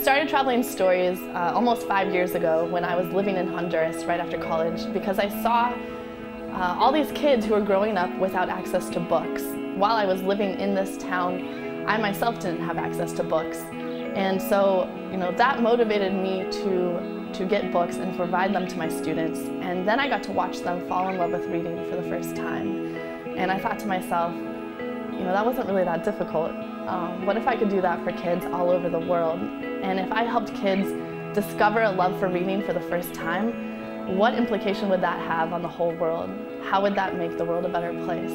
started Traveling Stories almost 5 years ago when I was living in Honduras right after college because I saw all these kids who were growing up without access to books. While I was living in this town, I myself didn't have access to books. And so, that motivated me to get books and provide them to my students. And then I got to watch them fall in love with reading for the first time. And I thought to myself, that wasn't really that difficult. What if I could do that for kids all over the world? And if I helped kids discover a love for reading for the first time, what implication would that have on the whole world? How would that make the world a better place?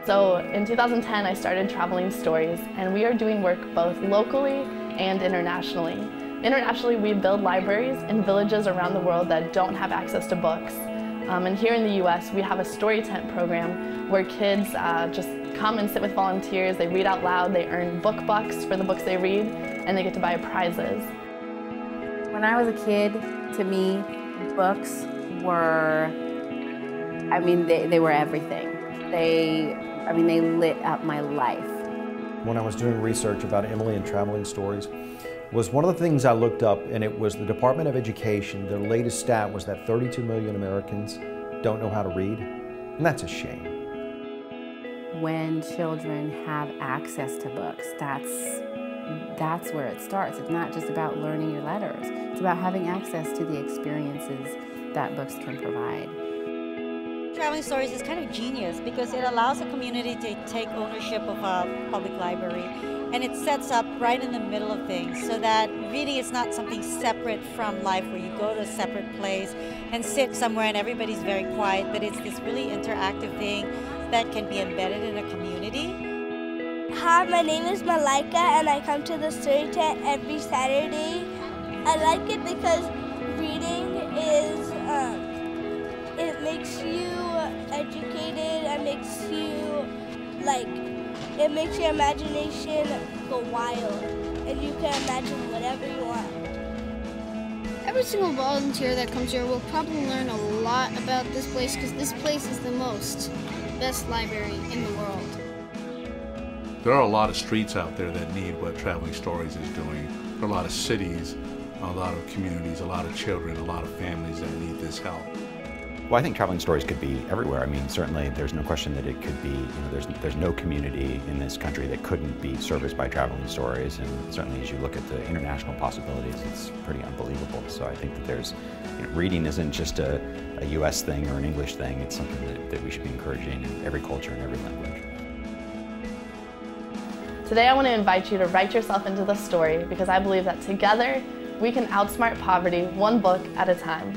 So in 2010, I started Traveling Stories, and we are doing work both locally and internationally. Internationally, we build libraries in villages around the world that don't have access to books. And here in the US, we have a story tent program where kids just come and sit with volunteers, they read out loud, they earn book bucks for the books they read, and they get to buy prizes. When I was a kid, to me, books were, they were everything. They lit up my life. When I was doing research about Emily and Traveling Stories, was one of the things I looked up, and it was the Department of Education. Their latest stat was that 32 million Americans don't know how to read, and that's a shame. When children have access to books, that's where it starts. It's not just about learning your letters. It's about having access to the experiences that books can provide. Traveling Stories is kind of genius because it allows a community to take ownership of a public library, and it sets up right in the middle of things so that reading is not something separate from life where you go to a separate place and sit somewhere and everybody's very quiet, but it's this really interactive thing that can be embedded in a community. Hi, my name is Malaika and I come to the story tent every Saturday. I like it because reading is, it makes you educated and it makes your imagination go wild and you can imagine whatever you want. Every single volunteer that comes here will probably learn a lot about this place because this place is the best library in the world. There are a lot of streets out there that need what Traveling Stories is doing. There are a lot of cities, a lot of communities, a lot of children, a lot of families that need this help. Well, I think Traveling Stories could be everywhere. Certainly there's no question that it could be, there's no community in this country that couldn't be serviced by Traveling Stories, and certainly as you look at the international possibilities, it's pretty unbelievable. So I think that there's, reading isn't just a US thing or an English thing, it's something that we should be encouraging in every culture and every language. Today I want to invite you to write yourself into the story because I believe that together we can outsmart poverty one book at a time.